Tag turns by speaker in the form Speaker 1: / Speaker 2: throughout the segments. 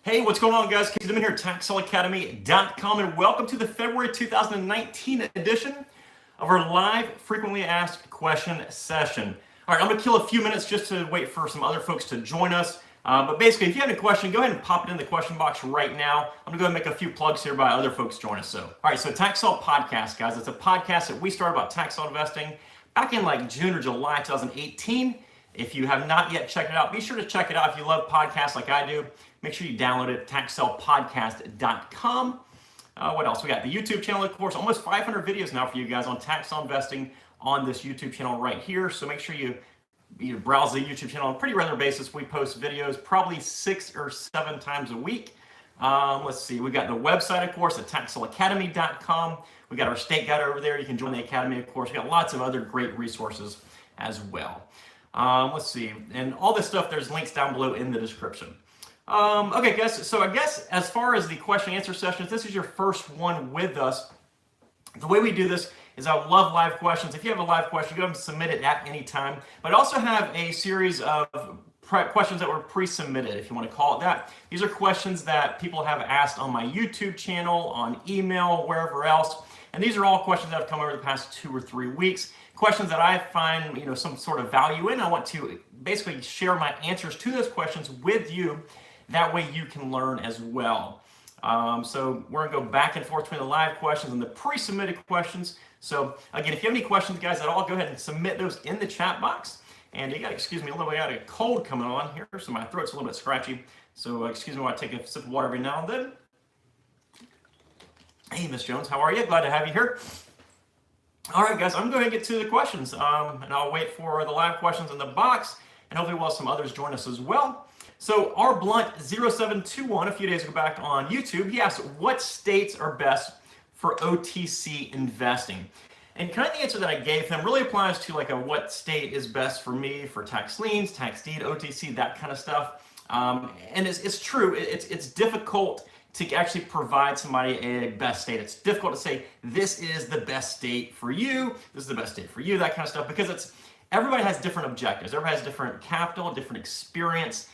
Speaker 1: Hey, what's going on, guys? Casey Dimon here at TaxSaleAcademy.com, and welcome to the February 2019 edition of our live frequently asked question session. All right, I'm going to kill a few minutes just to wait for some other folks to join us. But basically, if you have any question, go ahead and pop it in the question box right now. I'm going to go ahead and make a few plugs here by other folks join us. All right, so Tax Sale Podcast, guys. It's a podcast that we started about tax sale investing back in like June or July 2018. If you have not yet checked it out, be sure to check it out. If you love podcasts like I do, make sure you download it at taxsalepodcast.com. What else? We got the YouTube channel, of course, almost 500 videos now for you guys on tax sale investing on this YouTube channel right here. So make sure you browse the YouTube channel on a pretty regular basis. We post videos probably 6 or 7 times a week. Let's see, we got the website, of course, at taxsaleacademy.com. We got our state guide over there. You can join the academy, of course. We got lots of other great resources as well. Let's see, and all this stuff, there's links down below in the description. Okay, guys, so I guess as far as the question and answer sessions, this is your first one with us. The way we do this is I love live questions. If you have a live question, go ahead and submit it at any time. But I also have a series of questions that were pre-submitted, if you want to call it that. These are questions that people have asked on my YouTube channel, on email, wherever else. And these are all questions that have come over the past 2 or 3 weeks. Questions that I find, some sort of value in. I want to basically share my answers to those questions with you. That way you can learn as well. So we're gonna go back and forth between the live questions and the pre-submitted questions. So again, if you have any questions, guys, at all, go ahead and submit those in the chat box. And you gotta excuse me a little bit, I got a cold coming on here, so my throat's a little bit scratchy. So excuse me while I take a sip of water every now and then. Hey, Miss Jones, how are you? Glad to have you here. All right, guys, I'm going to get to the questions, and I'll wait for the live questions in the box, and hopefully we'll have some others join us as well. So R Blunt 0721, a few days ago back on YouTube, he asked, what states are best for OTC investing? And kind of the answer that I gave him really applies to like what state is best for me for tax liens, tax deed, OTC, that kind of stuff. And it's true, it's difficult to actually provide somebody a best state. It's difficult to say, this is the best state for you, this is the best state for you, that kind of stuff, because everybody has different objectives. Everybody has different capital, different experience,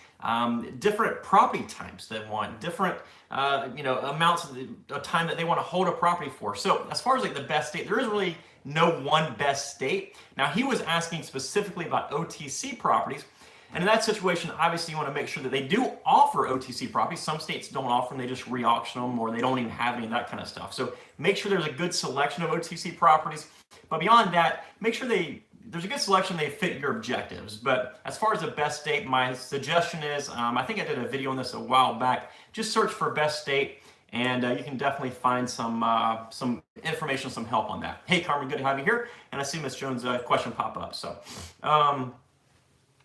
Speaker 1: different property types they want, different amounts of time that they want to hold a property for. So as far as like the best state, there is really no one best state. Now he was asking specifically about OTC properties. And in that situation, obviously you want to make sure that they do offer OTC properties. Some states don't offer them, they just re-auction them, or they don't even have any of that kind of stuff. So make sure there's a good selection of OTC properties. But beyond that, make sure there's a good selection, they fit your objectives. But as far as the best state, my suggestion is, I think I did a video on this a while back, just search for best state, and you can definitely find some information, some help on that. Hey, Carmen, good to have you here. And I see Miss Jones' question pop up. So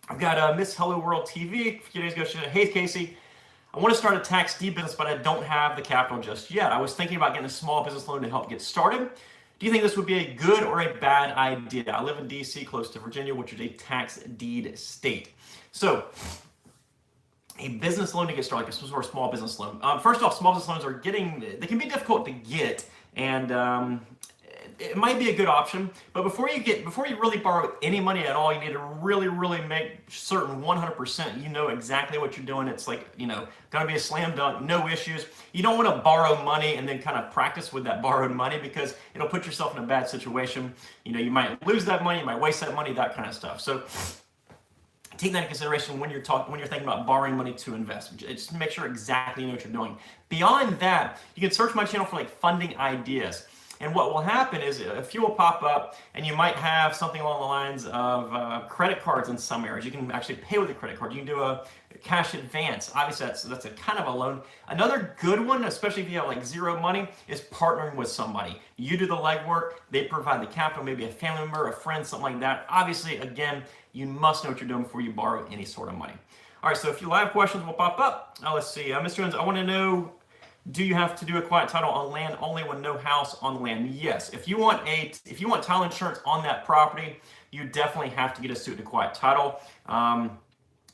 Speaker 1: I've got Miss Hello World TV. A few days ago, she said, hey, Casey, I want to start a tax deed business, but I don't have the capital just yet. I was thinking about getting a small business loan to help get started. Do you think this would be a good or a bad idea? I live in DC, close to Virginia, which is a tax deed state. So a business loan to get started, like some sort of small business loan. First off, small business loans they can be difficult to get, and it might be a good option, but before you really borrow any money at all, you need to really make certain 100% you know exactly what you're doing. It's like, gonna be a slam dunk, no issues. You don't want to borrow money and then kind of practice with that borrowed money, because it'll put yourself in a bad situation. You might lose that money, you might waste that money, that kind of stuff. So take that into consideration when you're thinking about borrowing money to invest. Just make sure exactly you know what you're doing. Beyond that, you can search my channel for like funding ideas. And what will happen is a few will pop up, and you might have something along the lines of credit cards in some areas. You can actually pay with a credit card. You can do a cash advance. Obviously, that's a kind of a loan. Another good one, especially if you have like zero money, is partnering with somebody. You do the legwork, they provide the capital, maybe a family member, a friend, something like that. Obviously, again, you must know what you're doing before you borrow any sort of money. All right, so a few live questions will pop up. Now, let's see. Mr. Jones, I want to know, do you have to do a quiet title on land only when no house on the land? Yes. If you want title insurance on that property, you definitely have to get a suit to quiet title. And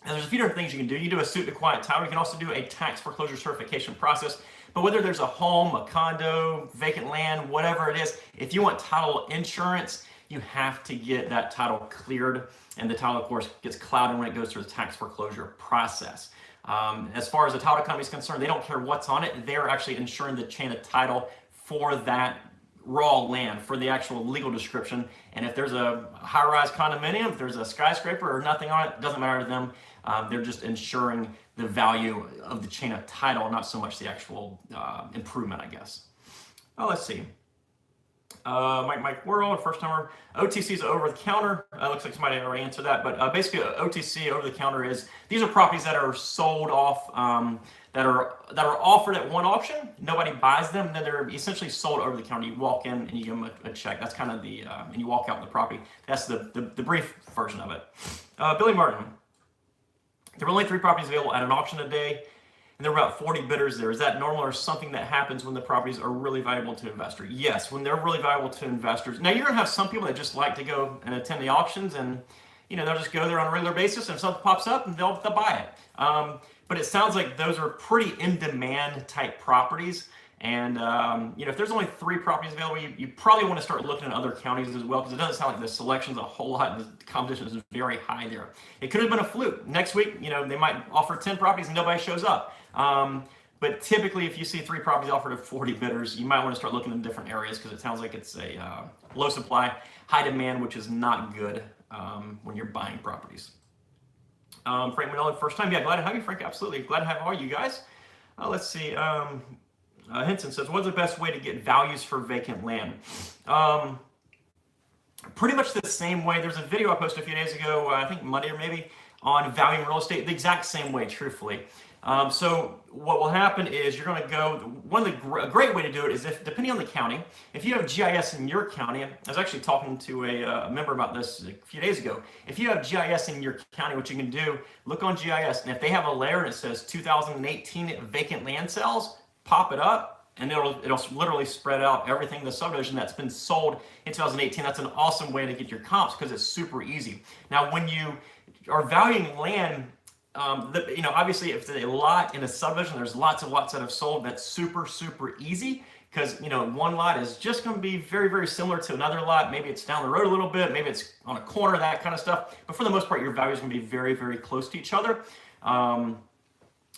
Speaker 1: there's a few different things you can do. You do a suit to quiet title. You can also do a tax foreclosure certification process. But whether there's a home, a condo, vacant land, whatever it is, if you want title insurance, you have to get that title cleared, and the title, of course, gets clouded when it goes through the tax foreclosure process. As far as the title company is concerned, they don't care what's on it. They're actually ensuring the chain of title for that raw land, for the actual legal description. And if there's a high-rise condominium, if there's a skyscraper or nothing on it, it doesn't matter to them. They're just ensuring the value of the chain of title, not so much the actual improvement, I guess. Oh, let's see. Mike World, first timer. OTC is over the counter. Looks like somebody already answered that, but basically OTC, over the counter, is these are properties that are sold off, that are offered at one auction. Nobody buys them, and then they're essentially sold over the counter. You walk in and you give them a check. That's kind of the and you walk out the property. That's the brief version of it. Billy Martin. There were only 3 properties available at an auction a day, and there were about 40 bidders there. Is that normal or something that happens when the properties are really valuable to investors? Yes, when they're really valuable to investors. Now, you're going to have some people that just like to go and attend the auctions, and they'll just go there on a regular basis, and if something pops up, and they'll buy it. But it sounds like those are pretty in-demand type properties. And if there's only 3 properties available, you probably want to start looking at other counties as well, because it doesn't sound like the selection's a whole lot. The competition is very high there. It could have been a fluke. Next week, they might offer 10 properties and nobody shows up. But typically, if you see 3 properties offered to 40 bidders, you might want to start looking in different areas, because it sounds like it's a low supply, high demand, which is not good when you're buying properties. Frank Manelli, first time. Yeah, glad to have you, Frank. Absolutely. Glad to have all you guys. Let's see. Henson says, what's the best way to get values for vacant land? Pretty much the same way. There's a video I posted a few days ago, I think Monday or maybe, on valuing real estate, the exact same way, truthfully. So what will happen is you're going to go, a great way to do it is, if depending on the county, if you have GIS in your county, I was actually talking to a member about this a few days ago. If you have GIS in your county, what you can do, look on GIS, and if they have a layer and it says 2018 vacant land sales, pop it up, and it'll literally spread out everything, the subdivision that's been sold in 2018. That's an awesome way to get your comps, because it's super easy. Now, when you are valuing land, obviously, if it's a lot in a subdivision, there's lots of lots that have sold. That's super, super easy, because one lot is just going to be very, very similar to another lot. Maybe it's down the road a little bit, maybe it's on a corner, that kind of stuff. But for the most part, your value is going to be very, very close to each other.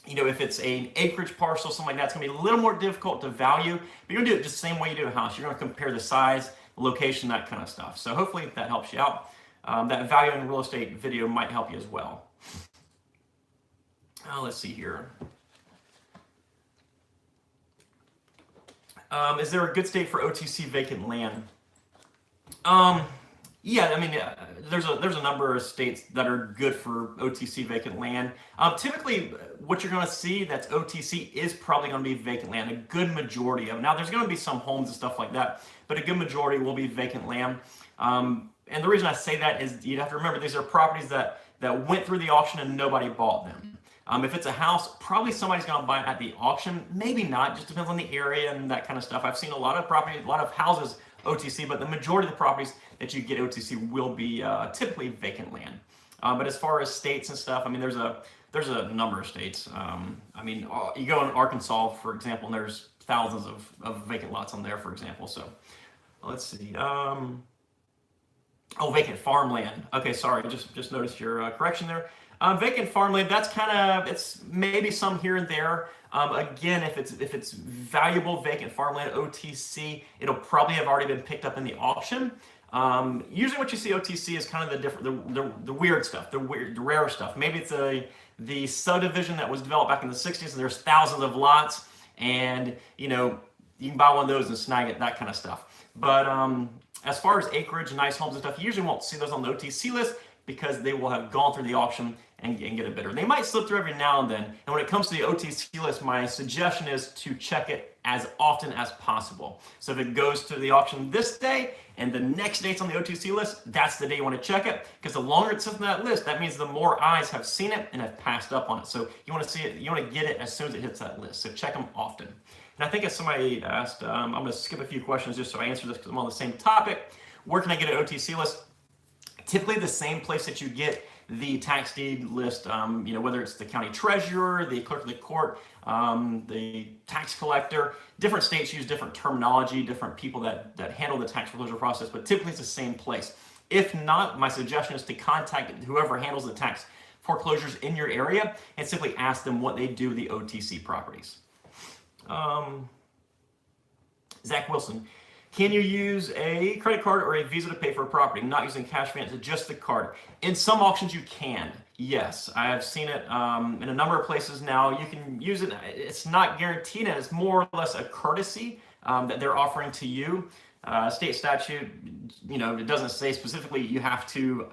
Speaker 1: If it's an acreage parcel, something like that, it's going to be a little more difficult to value. But you're going to do it just the same way you do a house. You're going to compare the size, the location, that kind of stuff. So hopefully that helps you out. That valuing real estate video might help you as well. Let's see here. Is there a good state for OTC vacant land? Yeah, there's a number of states that are good for OTC vacant land. Typically, what you're going to see that's OTC is probably going to be vacant land, a good majority of it. Now, there's going to be some homes and stuff like that, but a good majority will be vacant land. And the reason I say that is you have to remember these are properties that went through the auction and nobody bought them. If it's a house, probably somebody's going to buy it at the auction. Maybe not, just depends on the area and that kind of stuff. I've seen a lot of properties, a lot of houses OTC, but the majority of the properties that you get OTC will be typically vacant land. But as far as states and stuff, there's a number of states. You go in Arkansas, for example, and there's thousands of vacant lots on there, for example. So let's see. Vacant farmland. Okay, sorry, just noticed your correction there. Vacant farmland, that's it's maybe some here and there. Again, if it's valuable vacant farmland, OTC, it'll probably have already been picked up in the auction. Usually what you see OTC is kind of the weird stuff, the rare stuff. Maybe it's the subdivision that was developed back in the 60s and there's thousands of lots, and you can buy one of those and snag it, that kind of stuff. But as far as acreage, nice homes and stuff, you usually won't see those on the OTC list, because they will have gone through the auction and get a bidder. They might slip through every now and then. And when it comes to the OTC list, my suggestion is to check it as often as possible. So if it goes to the auction this day and the next day it's on the OTC list, that's the day you want to check it, because the longer it sits on that list, that means the more eyes have seen it and have passed up on it. So you want to see it, you want to get it as soon as it hits that list. So check them often. And I think as somebody asked, I'm going to skip a few questions just so I answer this because I'm on the same topic. Where can I get an OTC list? Typically the same place that you get the tax deed list, whether it's the county treasurer, the clerk of the court, the tax collector. Different states use different terminology, different people that handle the tax foreclosure process, but typically it's the same place. If not, my suggestion is to contact whoever handles the tax foreclosures in your area and simply ask them what they do with the OTC properties. Zach Wilson, can you use a credit card or a Visa to pay for a property, not using cash advance, just the card? In some auctions you can, yes. I have seen it in a number of places now. You can use it. It's not guaranteed, and it's more or less a courtesy that they're offering to you. State statute, it doesn't say specifically you have to,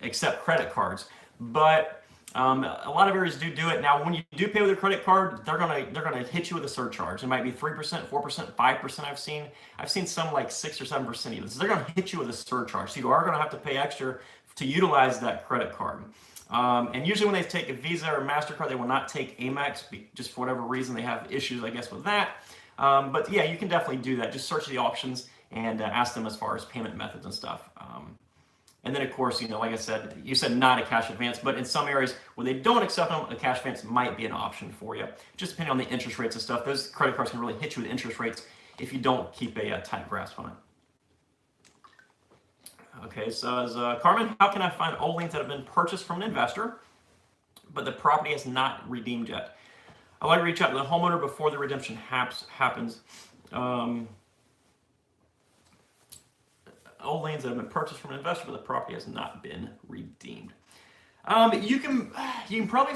Speaker 1: accept credit cards, but a lot of areas do it. Now, when you do pay with a credit card, they're gonna hit you with a surcharge. It might be 3%, 4%, 5%. I've seen some like 6 or 7% even. So they're gonna hit you with a surcharge. So you are gonna have to pay extra to utilize that credit card. And usually when they take a Visa or MasterCard, they will not take Amex, just for whatever reason. They have issues, I guess, with that. But yeah, you can definitely do that. Just search the options and ask them as far as payment methods and stuff. And then, of course, like I said, you said not a cash advance, but in some areas where they don't accept them, a cash advance might be an option for you. Just depending on the interest rates and stuff. Those credit cards can really hit you with interest rates if you don't keep a tight grasp on it. Okay, so as Carmen, how can I find old liens that have been purchased from an investor, but the property has not redeemed yet? I like to reach out to the homeowner before the redemption happens. Old liens that have been purchased from an investor, but the property has not been redeemed. You can probably,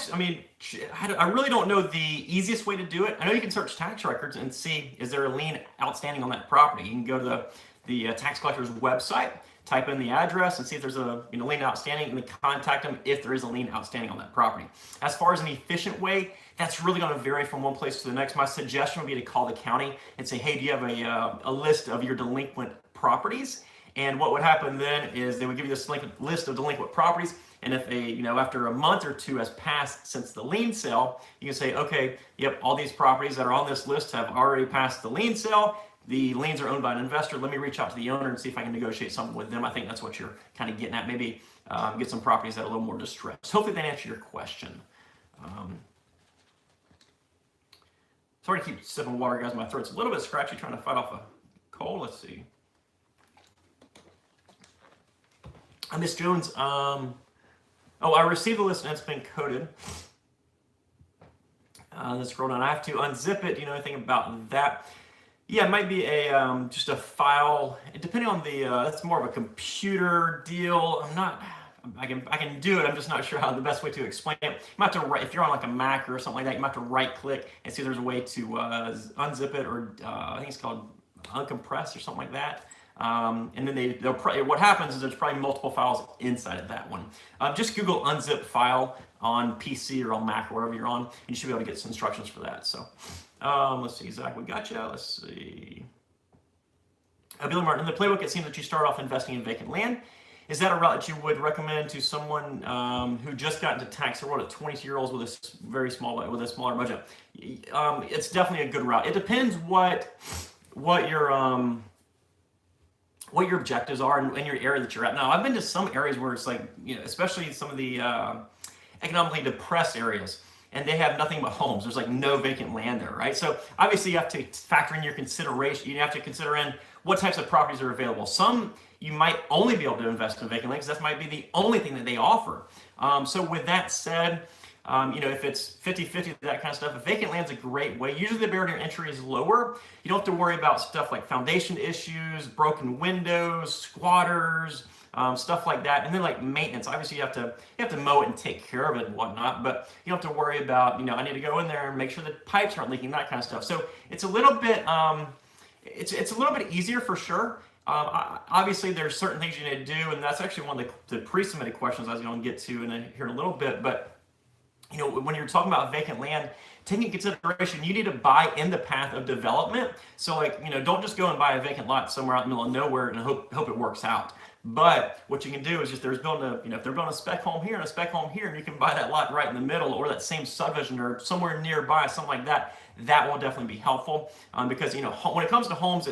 Speaker 1: I really don't know the easiest way to do it. I know you can search tax records and see, is there a lien outstanding on that property? You can go to the tax collector's website, type in the address and see if there's a lien outstanding, and then contact them if there is a lien outstanding on that property. As far as an efficient way, that's really going to vary from one place to the next. My suggestion would be to call the county and say, hey, do you have a list of your delinquent properties? And what would happen then is they would give you this list of delinquent properties. And if after a month or two has passed since the lien sale, you can say, okay, yep, all these properties that are on this list have already passed the lien sale. The liens are owned by an investor. Let me reach out to the owner and see if I can negotiate something with them. I think that's what you're kind of getting at. Maybe get some properties that are a little more distressed. Hopefully that answered your question. Sorry to keep sipping water, guys. My throat's a little bit scratchy, trying to fight off a cold. Let's see. Miss Jones, I received the list and it's been coded. Let's scroll down. I have to unzip it. Do you know anything about that? Yeah, it might be a just a file. Depending on the, that's more of a computer deal. I can do it. I'm just not sure how the best way to explain it. You might have to if you're on like a Mac or something like that, you might have to right click and see if there's a way to unzip it, or I think it's called uncompress or something like that. And then what happens is there's probably multiple files inside of that one. Just Google unzip file on PC or on Mac or wherever you're on, and you should be able to get some instructions for that. So let's see, Zach, we got you. Let's see. Billy Martin, in the playbook, it seems that you start off investing in vacant land. Is that a route that you would recommend to someone who just got into tax or what, a 22-year-old with a smaller budget? It's definitely a good route. It depends what your objectives are in your area that you're at. Now, I've been to some areas where it's like, especially some of the economically depressed areas, and they have nothing but homes. There's like no vacant land there, right? So obviously you have to factor in your consideration. You have to consider in what types of properties are available. Some you might only be able to invest in vacant land because that might be the only thing that they offer. So with that said, if it's 50-50, that kind of stuff, if vacant land's a great way. Usually the barrier to entry is lower. You don't have to worry about stuff like foundation issues, broken windows, squatters, stuff like that. And then like maintenance, obviously you have to mow it and take care of it and whatnot, but you don't have to worry about, I need to go in there and make sure the pipes aren't leaking, that kind of stuff. So it's a little bit, it's a little bit easier for sure. Obviously there's certain things you need to do, and that's actually one of the pre-submitted questions I was going to get to here in a little bit, but when you're talking about vacant land, taking into consideration, you need to buy in the path of development. So don't just go and buy a vacant lot somewhere out in the middle of nowhere and hope it works out. But what you can do is just, if they're building a spec home here and a spec home here, and you can buy that lot right in the middle, or that same subdivision or somewhere nearby, something like that, that will definitely be helpful. Because when it comes to homes,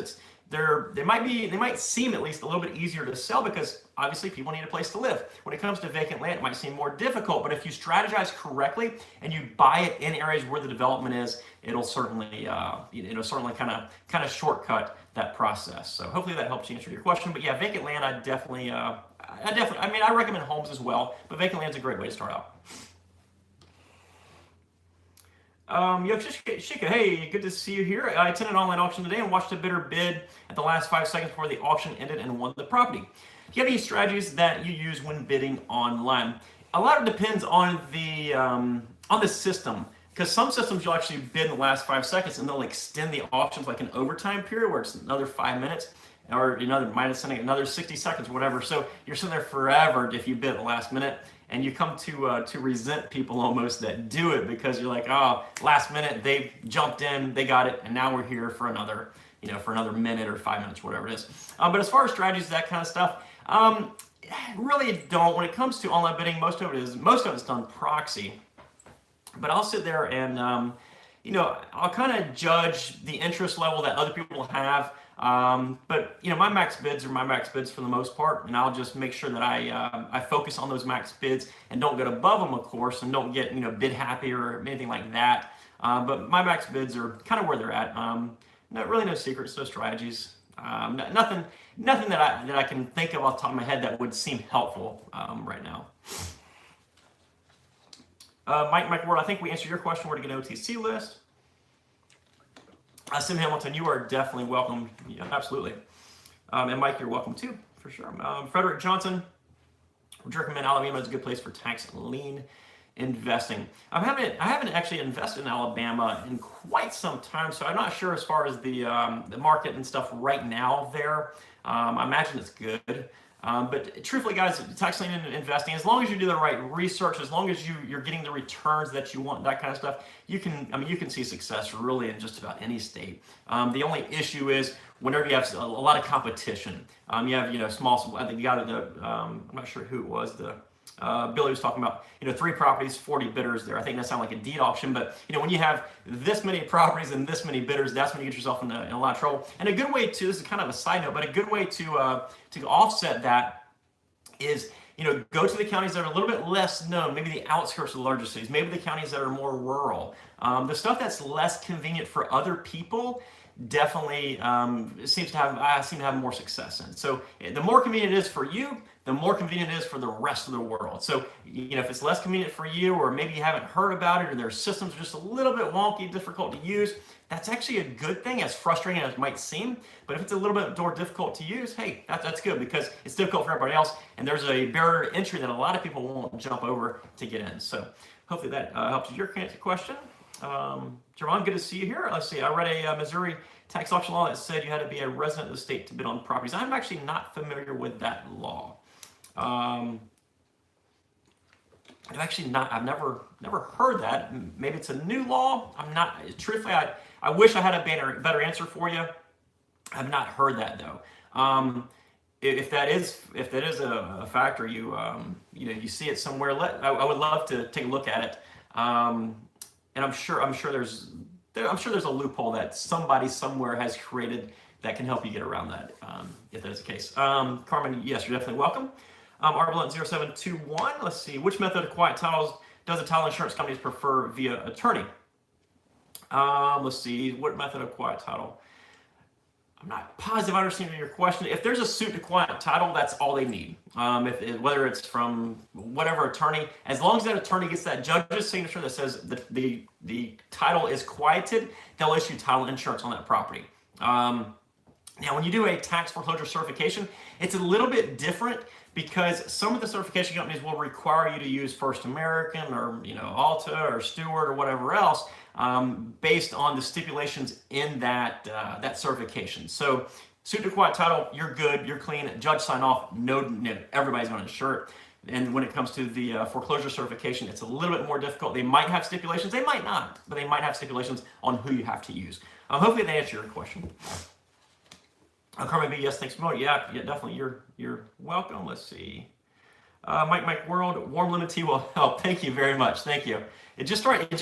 Speaker 1: they might seem at least a little bit easier to sell because obviously people need a place to live. When it comes to vacant land, it might seem more difficult, but if you strategize correctly and you buy it in areas where the development is, it'll certainly kind of shortcut that process. So hopefully that helps you answer your question. But yeah, vacant land, I recommend homes as well, but vacant land is a great way to start out. Shika, hey, good to see you here. I attended an online auction today and watched a bidder bid at the last 5 seconds before the auction ended and won the property. Do you have any strategies that you use when bidding online? A lot of it depends on the system, because some systems you'll actually bid in the last 5 seconds and they'll extend the auctions like an overtime period where it's another 5 minutes or another 60 seconds or whatever. So you're sitting there forever if you bid at the last minute. And you come to resent people almost that do it because you're like, oh, last minute they jumped in, they got it, and now we're here for another minute or 5 minutes, whatever it is. But as far as strategies, that kind of stuff, really don't. When it comes to online bidding, most of it's done proxy. But I'll sit there and I'll kind of judge the interest level that other people have. But my max bids are my max bids for the most part, and I'll just make sure that I focus on those max bids and don't get above them, of course, and don't get bid happy or anything like that. But my max bids are kind of where they're at. No secrets, no strategies. Nothing that I can think of off the top of my head that would seem helpful right now. Mike Ward, I think we answered your question where to get an OTC list. Sim Hamilton, you are definitely welcome. Yeah, absolutely. And Mike, you're welcome too, for sure. Frederick Johnson, would you recommend Alabama is a good place for tax lien investing? I haven't actually invested in Alabama in quite some time, so I'm not sure as far as the market and stuff right now there. I imagine it's good. But truthfully, guys, tax lien investing, as long as you do the right research, as long as you're getting the returns that you want, that kind of stuff, you can see success really in just about any state. The only issue is whenever you have a lot of competition. You have small. I think you got I'm not sure who it was. Billy was talking about 3 properties, 40 bidders there. I think that sounded like a deed auction, but when you have this many properties and this many bidders, that's when you get yourself in a lot of trouble. And a good way to, this is kind of a side note, but a good way to offset that is go to the counties that are a little bit less known, maybe the outskirts of the larger cities, maybe the counties that are more rural. The stuff that's less convenient for other people definitely seem to have more success in. So the more convenient it is for you, the more convenient it is for the rest of the world. So if it's less convenient for you, or maybe you haven't heard about it, or their systems are just a little bit wonky, difficult to use, that's actually a good thing, as frustrating as it might seem. But if it's a little bit more difficult to use, hey, that's good, because it's difficult for everybody else, and there's a barrier to entry that a lot of people won't jump over to get in. So hopefully that helps with your question. Jerron, good to see you here. Let's see, I read a Missouri tax auction law that said you had to be a resident of the state to bid on properties. I'm actually not familiar with that law. I've never heard that. Maybe it's a new law. I'm not, truthfully, I wish I had a better answer for you. I've not heard that though. If that is a factor, you see it somewhere, I would love to take a look at it. And I'm sure there's a loophole that somebody somewhere has created that can help you get around that, if that is the case. Carmen, yes, you're definitely welcome. Arbulent0721, let's see, which method of quiet titles does the title insurance companies prefer via attorney? Let's see, what method of quiet title? I'm not positive I understand your question. If there's a suit to quiet title, that's all they need. Whether it's from whatever attorney, as long as that attorney gets that judge's signature that says the title is quieted, they'll issue title insurance on that property. Now, when you do a tax foreclosure certification, it's a little bit different, because some of the certification companies will require you to use First American or Alta or Stewart or whatever else, based on the stipulations in that certification. So suit to quiet title, you're good, you're clean. Judge sign off, no, everybody's going to insure it. And when it comes to the foreclosure certification, it's a little bit more difficult. They might have stipulations, they might not, but they might have stipulations on who you have to use. Hopefully they answer your question. Carmen B, yes, thanks, Mo. Yeah, definitely. You're welcome. Let's see. Mike World, warm lemon tea will help. Thank you very much. Thank you. It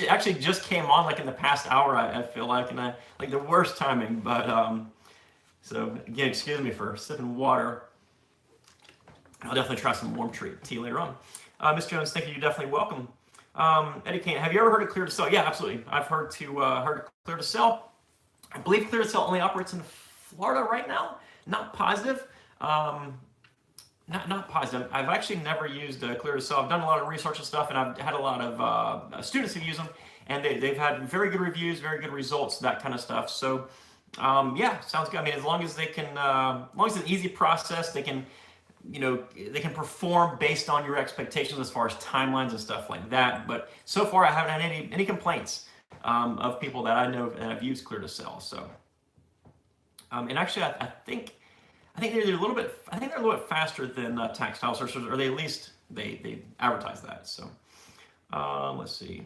Speaker 1: actually just came on like in the past hour. I feel like, and like the worst timing, but So again, excuse me for sipping water. I'll definitely try some warm tea later on. Ms. Jones, thank you. You're definitely welcome. Eddie Kane, have you ever heard of clear to sell? Yeah, absolutely. I've heard of clear to sell. I believe clear to sell only operates in Florida right now. Not positive. Not positive. I've actually never used clear to sell. I've done a lot of research and stuff, and I've had a lot of students who use them, and they've had very good reviews, very good results, that kind of stuff. So yeah, sounds good. I mean, as long as they can, as long as it's an easy process, they can, they can perform based on your expectations as far as timelines and stuff like that. But so far, I haven't had any complaints of people that I know that have used clear to sell. So, and actually, I think they're a little bit. I think they're a little bit faster than tax title searchers, or they at least they advertise that. So, let's see.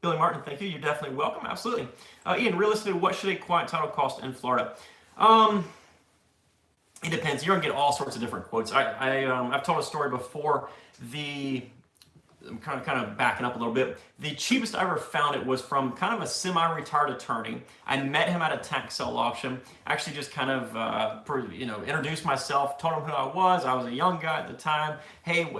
Speaker 1: Billy Martin, thank you. You're definitely welcome. Absolutely. Ian, realistically, what should a quiet title cost in Florida? It depends. You're gonna get all sorts of different quotes. I've told a story before. I'm kind of backing up a little bit. The cheapest I ever found it was from kind of a semi-retired attorney. I met him at a tax sale auction. Actually, just kind of introduced myself, told him who I was. I was a young guy at the time. Hey,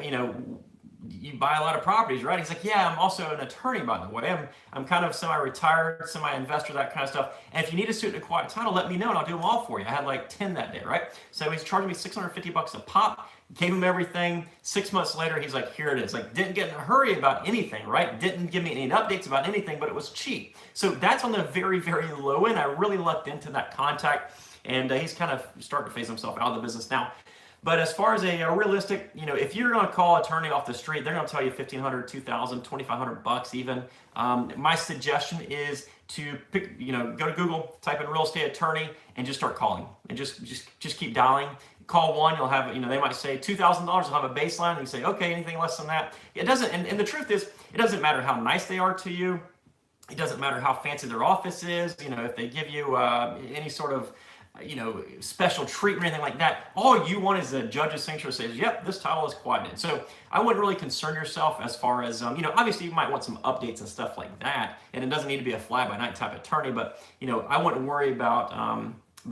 Speaker 1: you buy a lot of properties, right? He's like, yeah, I'm also an attorney, by the way. I'm kind of semi-retired, semi-investor, that kind of stuff. And if you need a suit and a quiet title, let me know and I'll do them all for you. I had like 10 that day, right? So he's charging me $650 a pop. Gave him everything. 6 months later, he's like, here it is. Like, didn't get in a hurry about anything, right? Didn't give me any updates about anything, but it was cheap. So that's on the very, very low end. I really lucked into that contact, and he's kind of starting to phase himself out of the business now. But as far as a realistic, if you're going to call an attorney off the street, they're going to tell you $1,500, $2,000, $2,500 even. My suggestion is to pick, go to Google, type in real estate attorney, and just start calling, and just keep dialing. Call one, you'll have, they might say $2,000, you'll have a baseline, and you say, okay, anything less than that. It doesn't, and the truth is, it doesn't matter how nice they are to you. It doesn't matter how fancy their office is. If they give you any sort of, special treatment or anything like that. All you want is a judge's signature that says, yep, this title is quieted. So I wouldn't really concern yourself as far as, obviously you might want some updates and stuff like that. And it doesn't need to be a fly-by-night type attorney, but, I wouldn't worry about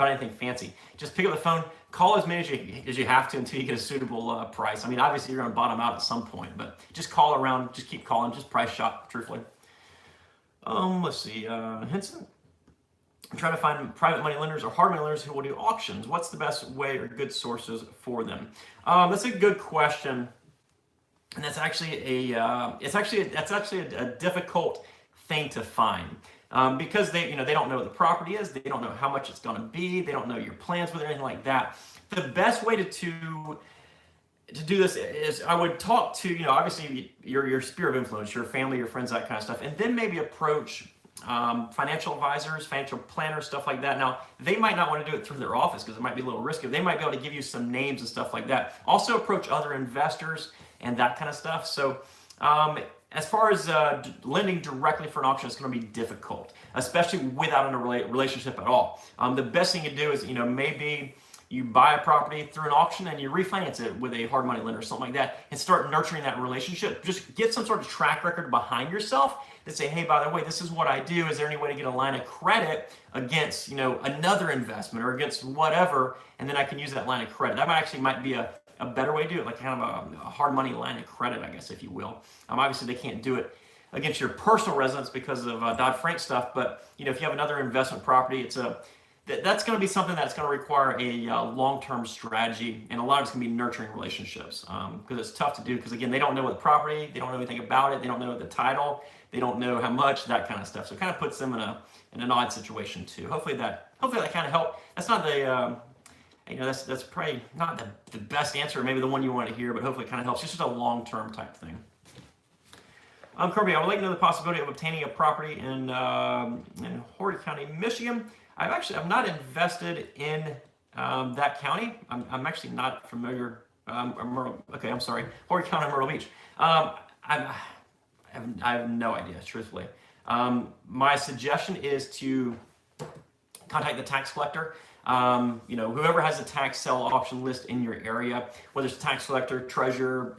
Speaker 1: anything fancy. Just pick up the phone, call as many as you have to until you get a suitable price. I mean, obviously you're going to bottom out at some point, but just call around, just keep calling, just price shop, truthfully. Let's see, Henson. I'm trying to find private money lenders or hard money lenders who will do auctions. What's the best way or good sources for them? That's a good question, and that's actually a difficult thing to find because they don't know what the property is, they don't know how much it's going to be, they don't know your plans with it, anything like that. The best way to do this is I would talk to obviously your sphere of influence, your family, your friends, that kind of stuff, and then maybe approach financial advisors, financial planners, stuff like that. Now, they might not want to do it through their office because it might be a little risky. They might be able to give you some names and stuff like that. Also approach other investors and that kind of stuff. So as far as lending directly for an auction, it's going to be difficult, especially without a relationship at all. The best thing to do is, maybe you buy a property through an auction and you refinance it with a hard money lender or something like that and start nurturing that relationship. Just get some sort of track record behind yourself to say, hey, by the way, this is what I do. Is there any way to get a line of credit against, another investment or against whatever? And then I can use that line of credit. That might be a better way to do it, like kind of a hard money line of credit, I guess, if you will. Obviously, they can't do it against your personal residence because of Dodd-Frank stuff. But, if you have another investment property, that's going to be something that's going to require a long-term strategy, and a lot of it's going to be nurturing relationships because it's tough to do because, again, they don't know what the property, they don't know anything about it, they don't know the title, they don't know how much, that kind of stuff. So it kind of puts them in an odd situation too. Hopefully that kind of helped. That's not the that's probably not the best answer, maybe the one you want to hear, but hopefully it kind of helps. It's just a long-term type thing. Kirby, I would like to know the possibility of obtaining a property in Horry County, Michigan. I've not invested in that county. I'm actually not familiar. I'm sorry. Horry County, Myrtle Beach. I have no idea, truthfully. My suggestion is to contact the tax collector. Whoever has a tax sale auction list in your area, whether it's tax collector, treasurer,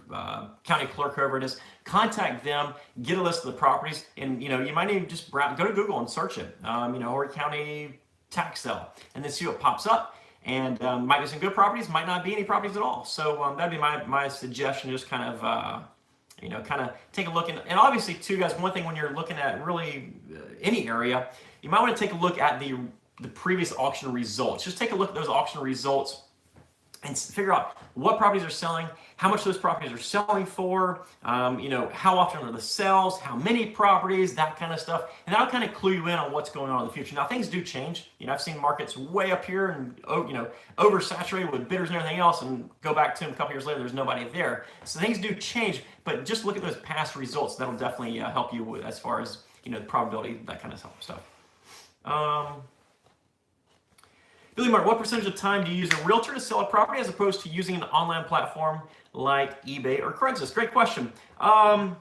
Speaker 1: county clerk, whoever it is, contact them, get a list of the properties, and you might even just go to Google and search it. Horry County tax sale, and then see what pops up. And might be some good properties, might not be any properties at all. So that'd be my suggestion. Just kind of kind of take a look. And obviously, too, guys, one thing when you're looking at really any area, you might want to take a look at the previous auction results. Just take a look at those auction results and figure out what properties are selling, how much those properties are selling for, how often are the sales, how many properties, that kind of stuff. And that'll kind of clue you in on what's going on in the future. Now, things do change. I've seen markets way up here and, oversaturated with bidders and everything else, and go back to them a couple years later, there's nobody there. So things do change, but just look at those past results. That'll definitely help you with, as far as, the probability, that kind of stuff. Billy Martin, what percentage of time do you use a realtor to sell a property as opposed to using an online platform like eBay or Craigslist? Great question. I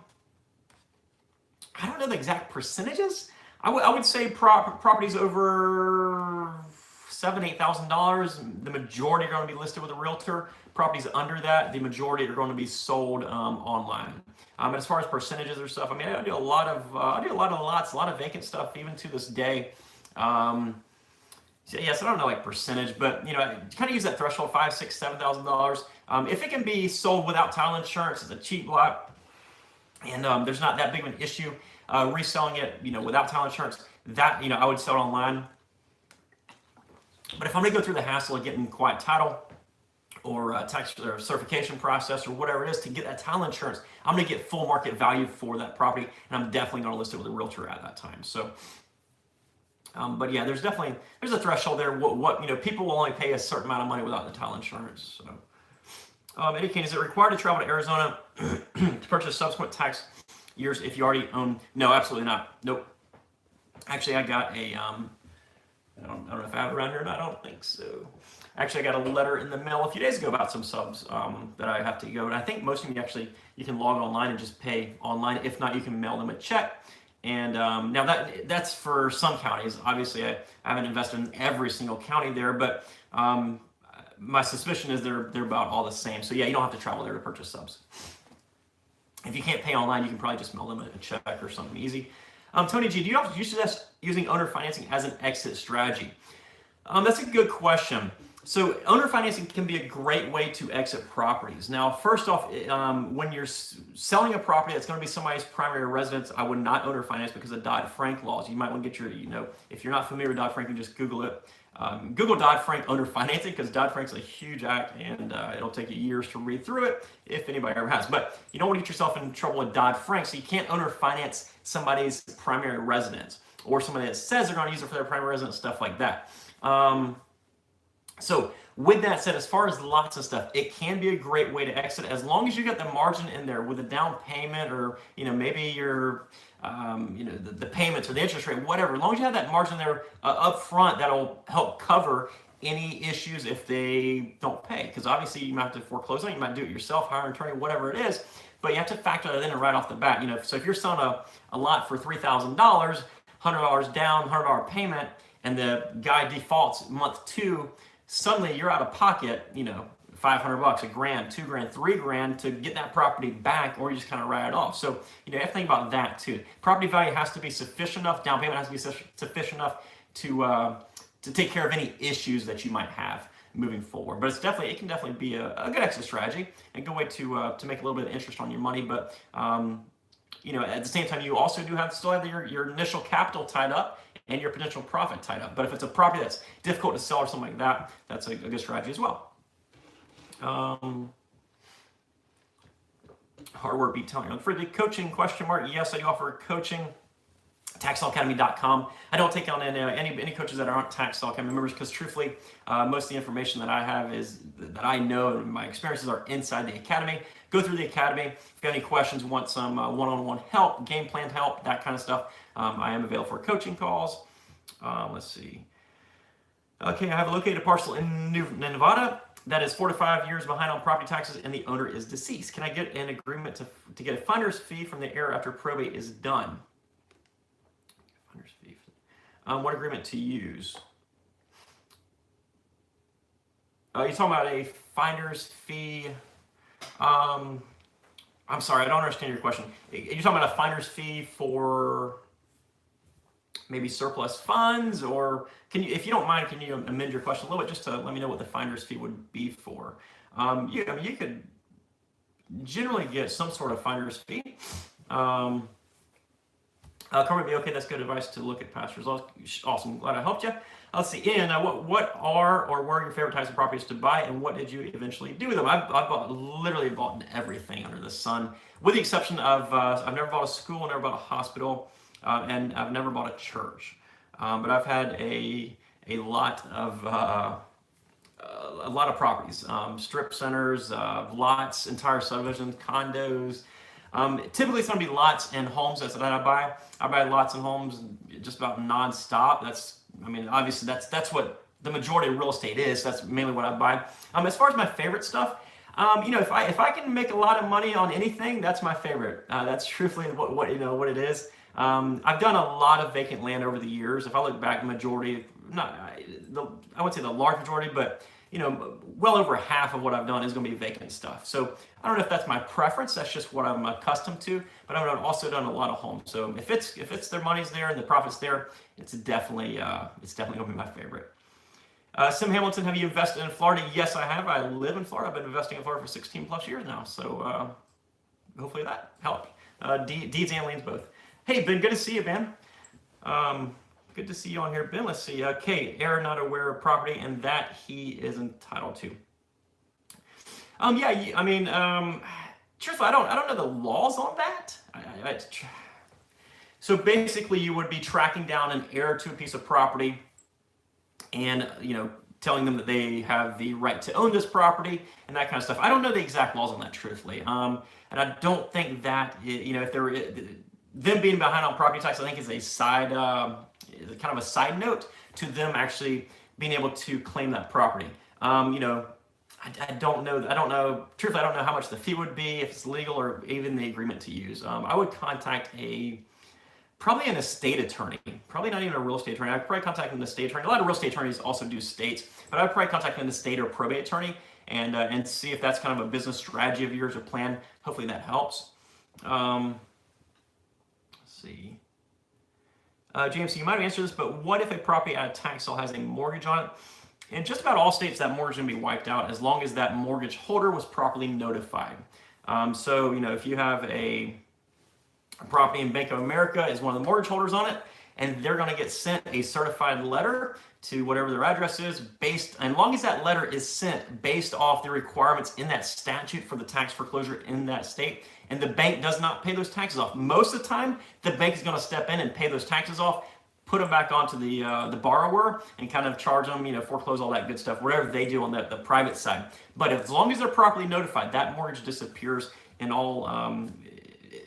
Speaker 1: don't know the exact percentages. I would say properties over $7,000-8,000, the majority are going to be listed with a realtor. Properties under that, the majority are going to be sold online. And as far as percentages or stuff, I do a lot of lots, a lot of vacant stuff even to this day. Yes, I don't know like percentage, but kind of use that threshold, $5,000, $6,000, $7,000. If it can be sold without title insurance, it's a cheap lot, and there's not that big of an issue. Reselling it, without title insurance, that I would sell it online. But if I'm going to go through the hassle of getting quiet title or tax or certification process or whatever it is to get that title insurance, I'm going to get full market value for that property, and I'm definitely going to list it with a realtor at that time. So. But yeah, there's a threshold there. What people will only pay a certain amount of money without the title insurance. So, Eddie Kane, is it required to travel to Arizona to purchase subsequent tax years if you already own? No, absolutely not. Nope. Actually, I got a I don't know if I have it around here, and I don't think so. Actually, I got a letter in the mail a few days ago about some subs that I have to go. And I think most of you you can log online and just pay online. If not, you can mail them a check. And now that's for some counties. Obviously, I haven't invested in every single county there, but my suspicion is they're about all the same. So yeah, you don't have to travel there to purchase subs. If you can't pay online, you can probably just mail them a check or something easy. Tony G, do you suggest using owner financing as an exit strategy? That's a good question. So owner financing can be a great way to exit properties. Now, first off, when you're selling a property that's going to be somebody's primary residence, I would not owner finance because of Dodd-Frank laws. You might want to get your, if you're not familiar with Dodd-Frank, you just Google it. Google Dodd-Frank owner financing, because Dodd-Frank's a huge act, and it'll take you years to read through it if anybody ever has. But you don't want to get yourself in trouble with Dodd-Frank, so you can't owner finance somebody's primary residence or somebody that says they're going to use it for their primary residence, stuff like that. So with that said, as far as lots of stuff, it can be a great way to exit as long as you get the margin in there with a down payment or, maybe your, the payments or the interest rate, whatever. As long as you have that margin there up front, that'll help cover any issues if they don't pay. Because obviously you might have to foreclose on it, you might do it yourself, hire an attorney, whatever it is. But you have to factor that in right off the bat. So if you're selling a lot for $3,000, $100 down, $100 payment, and the guy defaults month 2, suddenly you're out of pocket, $500, $1,000, $2,000, $3,000 to get that property back, or you just kind of write it off. So, you have to think about that too. Property value has to be sufficient enough, down payment has to be sufficient enough to take care of any issues that you might have moving forward. But it can definitely be a good exit strategy and a good way to make a little bit of interest on your money. But, at the same time, you also still have your initial capital tied up and your potential profit tied up. But if it's a property that's difficult to sell or something like that, that's a good strategy as well. Hard work beat telling. For the coaching question mark, yes, I do offer coaching. TaxSaleAcademy.com. I don't take on any coaches that aren't Tax Sale Academy members because truthfully, most of the information that I have is that I know and my experiences are inside the academy. Go through the academy. If you have any questions, want some one-on-one help, game plan help, that kind of stuff, I am available for coaching calls. Let's see. Okay, I have a located parcel in Nevada that is 4 to 5 years behind on property taxes and the owner is deceased. Can I get an agreement to get a finder's fee from the heir after probate is done? Finder's fee. What agreement to use? You're talking about a finder's fee. I'm sorry, I don't understand your question. You're talking about a finder's fee for maybe surplus funds, or can you, if you don't mind, can you amend your question a little bit just to let me know what the finder's fee would be for? I mean, you could generally get some sort of finder's fee. Carmen, be okay. That's good advice to look at past results. Awesome. Glad I helped you. Let's see. Ian, what are or were your favorite types of properties to buy, and what did you eventually do with them? I've literally bought everything under the sun, with the exception of I've never bought a school, never bought a hospital, and I've never bought a church. But I've had a lot of properties, strip centers, lots, entire subdivisions, condos. Typically, it's going to be lots and homes that I buy. I buy lots and homes just about nonstop. I mean, obviously, that's what the majority of real estate is. That's mainly what I buy. As far as my favorite stuff, if I can make a lot of money on anything, that's my favorite. That's truthfully what it is. I've done a lot of vacant land over the years. If I look back, I wouldn't say the large majority, but well over half of what I've done is going to be vacant stuff. So I don't know if that's my preference. That's just what I'm accustomed to. But I've also done a lot of homes. So if it's their money's there and the profit's there, it's definitely going to be my favorite. Sim Hamilton, have you invested in Florida? Yes, I have. I live in Florida. I've been investing in Florida for 16 plus years now. So hopefully that helped. Deeds and liens both. Hey, Ben, good to see you, Ben. Good to see you on here, Ben. Let's see. Kate, Aaron not aware of property and that he is entitled to. Yeah, I mean, truthfully, I don't know the laws on that. So basically, you would be tracking down an heir to a piece of property, and telling them that they have the right to own this property and that kind of stuff. I don't know the exact laws on that, truthfully. And I don't think that if they're them being behind on property tax, I think is a side. Kind of a side note to them actually being able to claim that property. I don't know. Truthfully, I don't know how much the fee would be, if it's legal, or even the agreement to use. I would contact probably an estate attorney, probably not even a real estate attorney. I'd probably contact an estate attorney. A lot of real estate attorneys also do states, but I'd probably contact an estate or probate attorney and see if that's kind of a business strategy of yours or plan. Hopefully that helps. Let's see. James, you might have answered this, but what if a property at a tax sale has a mortgage on it? In just about all states, that mortgage is going to be wiped out as long as that mortgage holder was properly notified. So, if you have a property in Bank of America is one of the mortgage holders on it, and they're going to get sent a certified letter to whatever their address is as long as that letter is sent based off the requirements in that statute for the tax foreclosure in that state, and the bank does not pay those taxes off. Most of the time, the bank is going to step in and pay those taxes off, put them back onto the borrower, and kind of charge them, foreclose, all that good stuff, whatever they do on the private side. But as long as they're properly notified, that mortgage disappears in all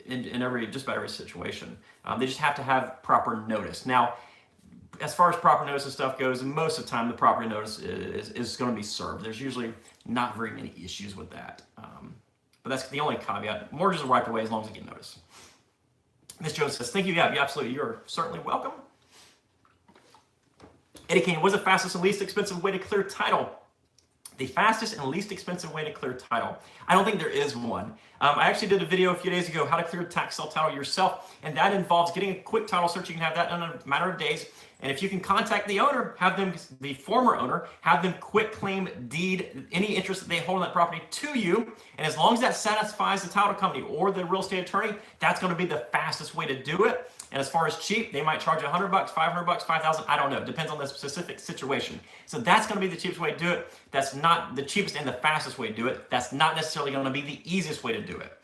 Speaker 1: in just about every situation. They just have to have proper notice. Now, as far as proper notice and stuff goes, most of the time the proper notice is going to be served. There's usually not very many issues with that. But that's the only caveat. Mortgages are wiped away as long as they get notice. Ms. Jones says, thank you. Yeah, absolutely. You're certainly welcome. Eddie Kane, what's the fastest and least expensive way to clear title? The fastest and least expensive way to clear title. I don't think there is one. I actually did a video a few days ago, how to clear tax sale title yourself, and that involves getting a quick title search. You can have that done in a matter of days. And if you can contact the owner, the former owner, have them quit claim deed any interest that they hold in that property to you. And as long as that satisfies the title company or the real estate attorney, that's going to be the fastest way to do it. And as far as cheap, they might charge you $100, $500, $5,000. I don't know. It depends on the specific situation. So that's going to be the cheapest way to do it. That's not the cheapest and the fastest way to do it. That's not necessarily going to be the easiest way to do it.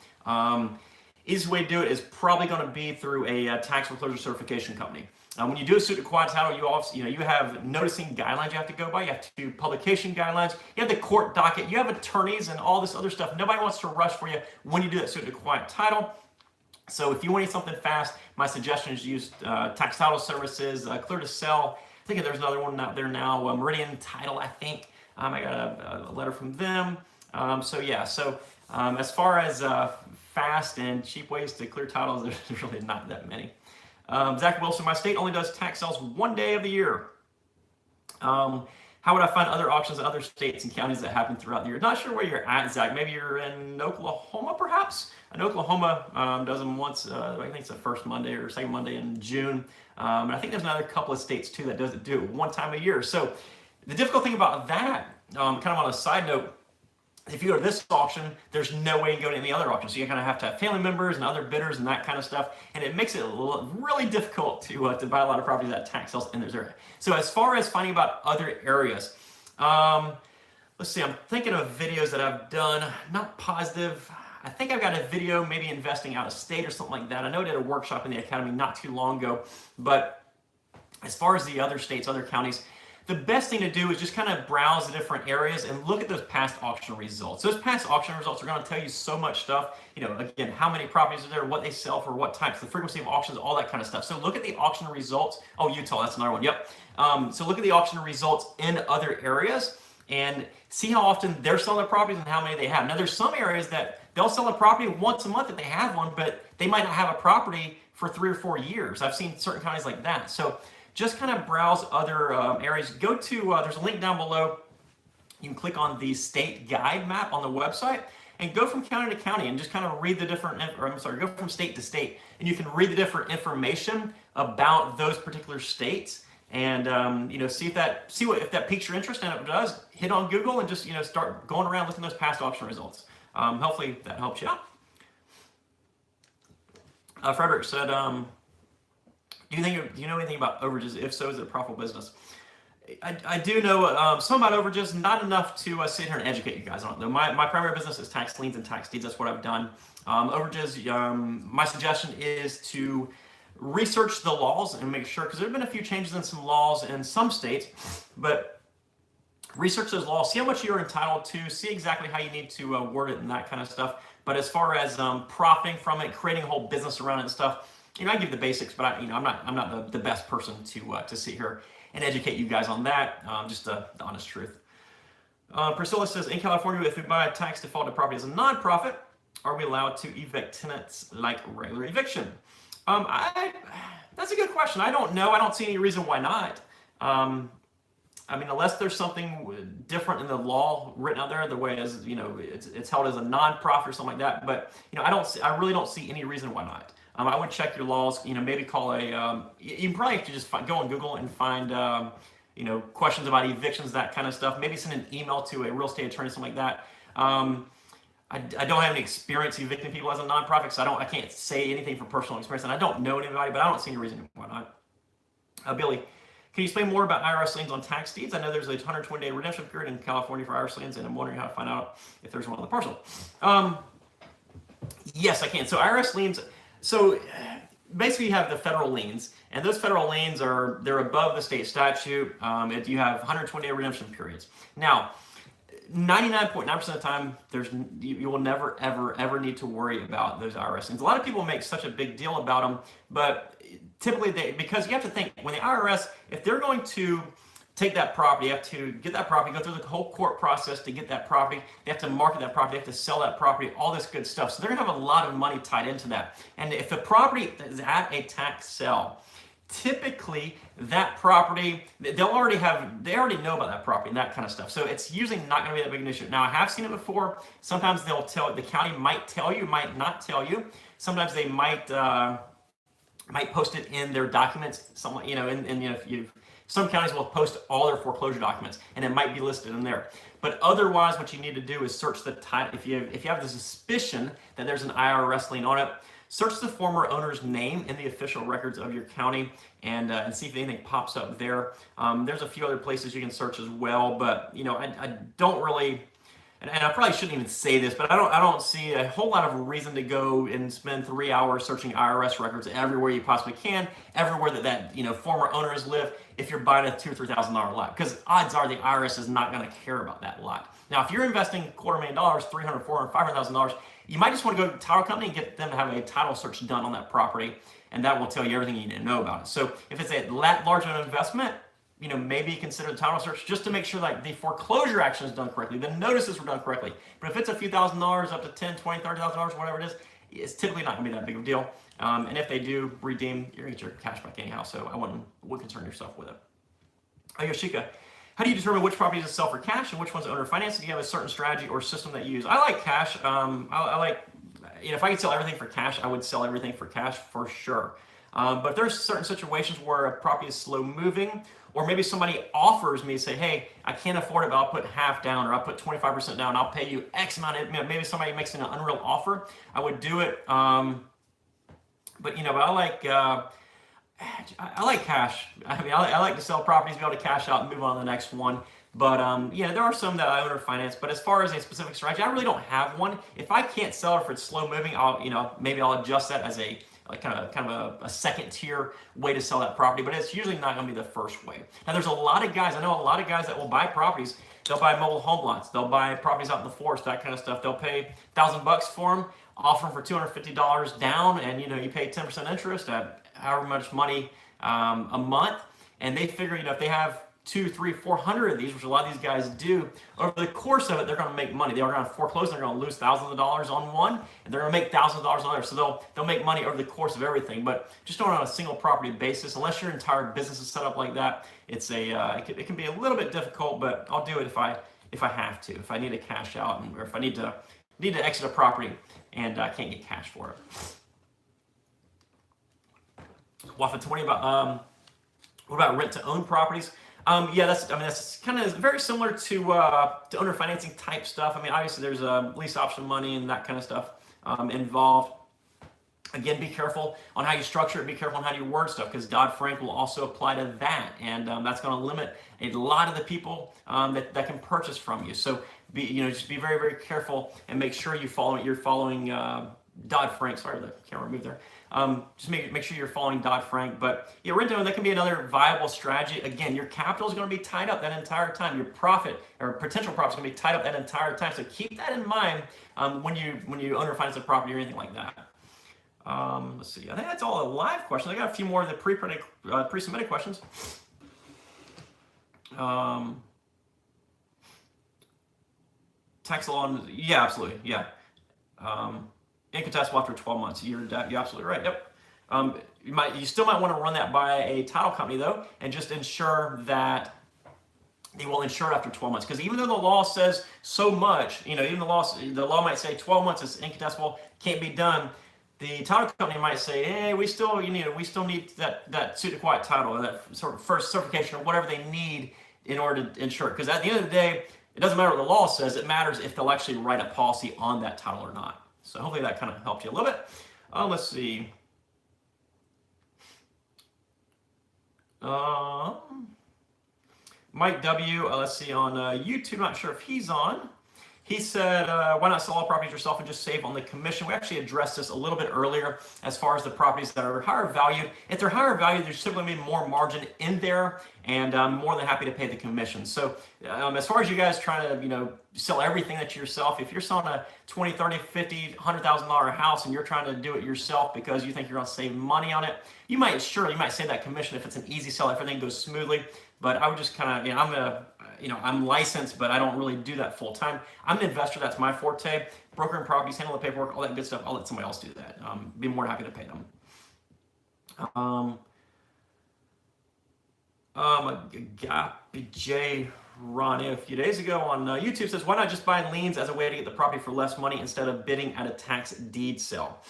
Speaker 1: Easiest way to do it is probably going to be through a tax foreclosure certification company. When you do a suit to quiet title, you have noticing guidelines you have to go by. You have to do publication guidelines. You have the court docket. You have attorneys and all this other stuff. Nobody wants to rush for you when you do that suit to quiet title. So if you want something fast, my suggestion is use tax title services, Clear to Sell. I think there's another one out there now, Meridian Title, I think. I got a letter from them. As far as fast and cheap ways to clear titles, there's really not that many. Zach Wilson, my state only does tax sales one day of the year. How would I find other auctions in other states and counties that happen throughout the year? Not sure where you're at, Zach. Maybe you're in Oklahoma, perhaps? And Oklahoma does them once, I think it's the first Monday or second Monday in June. And I think there's another couple of states too that do it one time a year. So the difficult thing about that, kind of on a side note, if you go to this auction, there's no way you can go to any other auction. So you kind of have to have family members and other bidders and that kind of stuff. And it makes it really difficult to buy a lot of properties at tax sales in this area. So as far as finding about other areas, let's see, I'm thinking of videos that I've done, not positive. I think I've got a video maybe investing out of state or something like that. I know I did a workshop in the academy not too long ago, but as far as the other states, other counties, the best thing to do is just kind of browse the different areas and look at those past auction results. Those past auction results are going to tell you so much stuff. You know, again, how many properties are there, what they sell for, what types, the frequency of auctions, all that kind of stuff. So look at the auction results. Oh, Utah, that's another one. Yep. So look at the auction results in other areas and see how often they're selling their properties and how many they have. Now, there's some areas that they'll sell a property once a month if they have one, but they might not have a property for 3 or 4 years. I've seen certain counties like that. So just kind of browse other areas. Go to, there's a link down below. You can click on the state guide map on the website and go from county to county and just kind of read the different, go from state to state, and you can read the different information about those particular states and see if that piques your interest, and if it does, hit on Google and just start going around looking at those past auction results. Hopefully that helps you out. Frederick said, do you know anything about overages? If so, is it a profitable business? I do know some about overages, not enough to sit here and educate you guys on it. My primary business is tax liens and tax deeds. That's what I've done. Overages, my suggestion is to research the laws and make sure, because there have been a few changes in some laws in some states, but research those laws, see how much you're entitled to, see exactly how you need to word it and that kind of stuff. But as far as profiting from it, creating a whole business around it and stuff, I give the basics, but I'm not the best person to sit here and educate you guys on that. Just the honest truth. Priscilla says, in California, if we buy a tax defaulted property as a nonprofit, are we allowed to evict tenants like regular eviction? That's a good question. I don't know. I don't see any reason why not. Unless there's something different in the law written out there, the way as it's held as a nonprofit or something like that. But I really don't see any reason why not. I would check your laws. Maybe call you can probably have to just go on Google and find questions about evictions, that kind of stuff. Maybe send an email to a real estate attorney, something like that. I don't have any experience evicting people as a nonprofit, so I can't say anything from personal experience, and I don't know anybody, but I don't see any reason why not. Billy, can you explain more about IRS liens on tax deeds? I know there's a 120-day redemption period in California for IRS liens, and I'm wondering how to find out if there's one on the parcel. Yes, I can. So IRS liens, so basically you have the federal liens, and those federal liens they're above the state statute. If you have 120-day redemption periods. Now, 99.9% of the time, you will never, ever need to worry about those IRS liens. A lot of people make such a big deal about them, but typically because you have to think, when the IRS, if they're going to take that property, you have to get that property, go through the whole court process to get that property, they have to market that property, they have to sell that property, all this good stuff. So they're gonna have a lot of money tied into that. And if the property is at a tax sale, typically that property, they already know about that property and that kind of stuff. So it's usually not going to be that big an issue. Now, I have seen it before. Sometimes the county might tell you, might not tell you. Sometimes they might post it in their documents. Some counties will post all their foreclosure documents, and it might be listed in there. But otherwise, what you need to do is search the title. If you have the suspicion that there's an IRS lien on it, search the former owner's name in the official records of your county and see if anything pops up there. There's a few other places you can search as well, but I don't really, and I probably shouldn't even say this, but I don't see a whole lot of reason to go and spend 3 hours searching IRS records everywhere you possibly can, everywhere that former owners live, if you're buying a $2,000 or $3,000 lot, because odds are the IRS is not going to care about that lot. Now, if you're investing $250,000, $300,000, $400,000, $500,000, you might just want to go to the title company and get them to have a title search done on that property, and that will tell you everything you need to know about it. So if it's a large of an investment, maybe consider the title search just to make sure that the foreclosure action is done correctly, the notices were done correctly. But if it's a few $1,000s up to $10,000, $20,000, $30,000, whatever it is, it's typically not going to be that big of a deal. And if they do redeem, you're going to get your cash back anyhow, so I wouldn't concern yourself with it. Yoshika, How do you determine which properties to sell for cash and which ones owner financing? Do you have a certain strategy or system that you use? I like cash. I like, if I could sell everything for cash, I would sell everything for cash for sure. But there's certain situations where a property is slow moving, or maybe somebody offers me, say, hey, I can't afford it, but I'll put half down, or I'll put 25% down, I'll pay you X amount of, maybe somebody makes an unreal offer, I would do it. But I like cash. I mean, I like to sell properties, be able to cash out and move on to the next one. But there are some that I own or finance. But as far as a specific strategy, I really don't have one. If I can't sell it, if it's slow moving, maybe I'll adjust that as a kind of a second tier way to sell that property. But it's usually not going to be the first way. Now, there's a lot of guys. I know a lot of guys that will buy properties. They'll buy mobile home lots. They'll buy properties out in the forest, that kind of stuff. They'll pay $1,000 for them, offer them for $250 down, and you pay 10% interest at however much money a month, and they figure if they have 200, 300, 400 of these, which a lot of these guys do, over the course of it, they're going to make money. They're going to foreclose. They're going to lose thousands of dollars on one, and they're going to make thousands of dollars on the other. So they'll make money over the course of everything. But just on a single property basis, unless your entire business is set up like that, it's it can be a little bit difficult. But I'll do it if I have to, if I need to cash out, or if I need to exit a property and I can't get cash for it. Waffle 20 about what about rent to own properties? That's kind of very similar to owner financing type stuff. I mean, obviously there's lease option money and that kind of stuff involved. Again, be careful on how you structure it. Be careful on how you word stuff, because Dodd-Frank will also apply to that, and that's going to limit a lot of the people that can purchase from you. So just be very, very careful and make sure you're following Dodd-Frank. Sorry, the camera moved there. Just make sure you're following Dodd-Frank. But rent to own, that can be another viable strategy. Again, your capital is going to be tied up that entire time. Your profit or potential profit is going to be tied up that entire time. So keep that in mind when you owner finance a property or anything like that. Let's see. I think that's all the live questions. I got a few more of the pre-submitted questions. Tax law, yeah, absolutely, yeah. Incontestable after 12 months. You're absolutely right. Yep. You still might want to run that by a title company though, and just ensure that they will insure it after 12 months. Because even though the law says so much, even the law might say 12 months is incontestable, can't be done. The title company might say, hey, we still need that suit to quiet title, or that sort of first certification, or whatever they need in order to insure it. Because at the end of the day, it doesn't matter what the law says. It matters if they'll actually write a policy on that title or not. So hopefully that kind of helped you a little bit. Let's see. Mike W, let's see, on YouTube, not sure if he's on. He said, why not sell all properties yourself and just save on the commission? We actually addressed this a little bit earlier as far as the properties that are higher valued. If they're higher valued, there's simply going to be more margin in there, and I'm more than happy to pay the commission. So as far as you guys trying to, sell everything that yourself, if you're selling a $20, $30, $50, $100,000 house and you're trying to do it yourself because you think you're going to save money on it, you might save that commission if it's an easy sell, everything goes smoothly. But I would just kind of, I'm licensed, but I don't really do that full time. I'm an investor. That's my forte. Brokering properties, handle the paperwork, all that good stuff. I'll let somebody else do that. Be more than happy to pay them. J. Ronnie a few days ago on YouTube says, why not just buy liens as a way to get the property for less money instead of bidding at a tax deed sale?